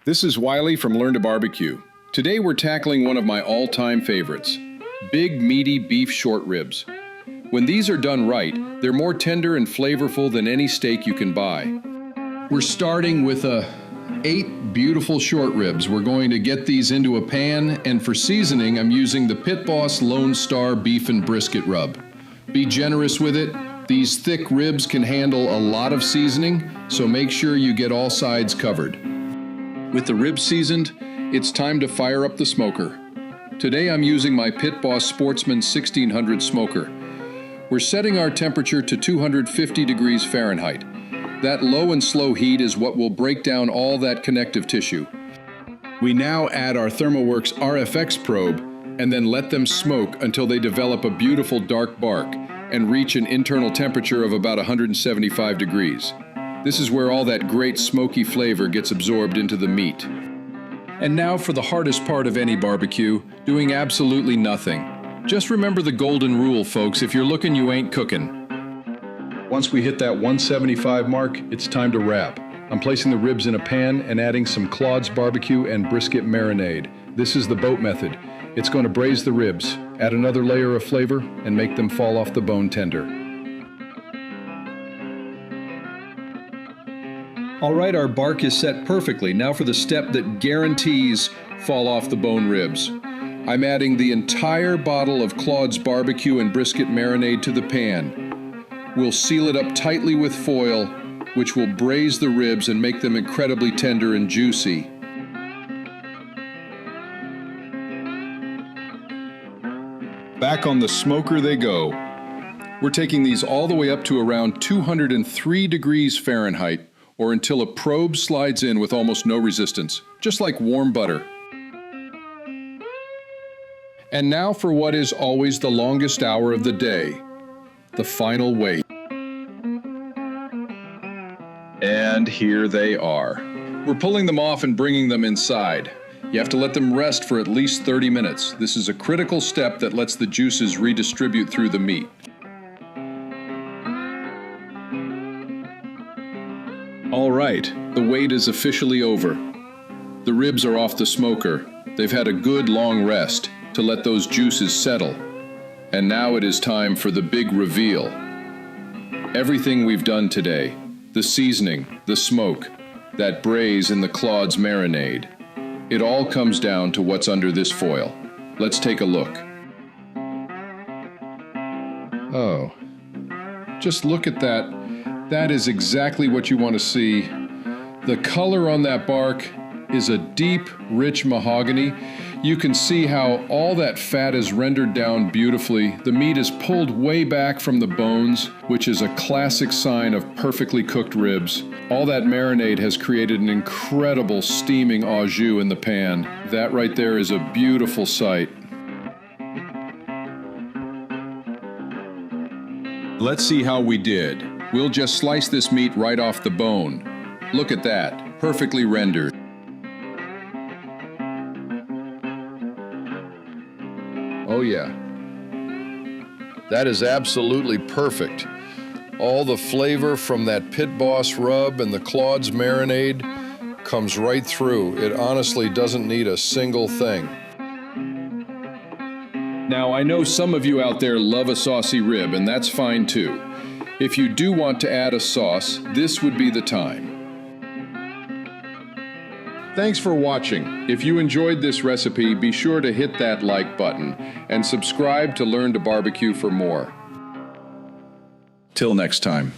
This is Wiley from Learn to Barbecue. Today we're tackling one of my all-time favorites, big meaty beef short ribs. When these are done right, they're more tender and flavorful than any steak you can buy. We're starting with 8 beautiful short ribs. We're going to get these into a pan, and for seasoning, I'm using the Pit Boss Lone Star Beef and Brisket Rub. Be generous with it. These thick ribs can handle a lot of seasoning, so make sure you get all sides covered. With the ribs seasoned, it's time to fire up the smoker. Today I'm using my Pit Boss Sportsman 1600 smoker. We're setting our temperature to 250 degrees Fahrenheit. That low and slow heat is what will break down all that connective tissue. We now add our ThermoWorks RFX probe and then let them smoke until they develop a beautiful dark bark and reach an internal temperature of about 175 degrees. This is where all that great smoky flavor gets absorbed into the meat. And now for the hardest part of any barbecue, doing absolutely nothing. Just remember the golden rule, folks. If you're looking, you ain't cooking. Once we hit that 175 mark, it's time to wrap. I'm placing the ribs in a pan and adding some Claude's barbecue and brisket marinade. This is the boat method. It's going to braise the ribs, add another layer of flavor, and make them fall off the bone tender. All right, our bark is set perfectly. Now for the step that guarantees fall off the bone ribs. I'm adding the entire bottle of Claude's barbecue and brisket marinade to the pan. We'll seal it up tightly with foil, which will braise the ribs and make them incredibly tender and juicy. Back on the smoker they go. We're taking these all the way up to around 203 degrees Fahrenheit, or until a probe slides in with almost no resistance, just like warm butter. And now for what is always the longest hour of the day, the final wait. And here they are. We're pulling them off and bringing them inside. You have to let them rest for at least 30 minutes. This is a critical step that lets the juices redistribute through the meat. All right, the wait is officially over. The ribs are off the smoker. They've had a good long rest to let those juices settle. And now it is time for the big reveal. Everything we've done today, the seasoning, the smoke, that braise in the Claude's marinade, it all comes down to what's under this foil. Let's take a look. Oh, just look at that. That is exactly what you want to see. The color on that bark is a deep, rich mahogany. You can see how all that fat is rendered down beautifully. The meat is pulled way back from the bones, which is a classic sign of perfectly cooked ribs. All that marinade has created an incredible steaming au jus in the pan. That right there is a beautiful sight. Let's see how we did. We'll just slice this meat right off the bone. Look at that, perfectly rendered. Oh yeah, that is absolutely perfect. All the flavor from that Pit Boss rub and the Claude's marinade comes right through. It honestly doesn't need a single thing. Now, I know some of you out there love a saucy rib, and that's fine too. If you do want to add a sauce, this would be the time. Thanks for watching. If you enjoyed this recipe, be sure to hit that like button and subscribe to Learn to Barbecue for more. Till next time.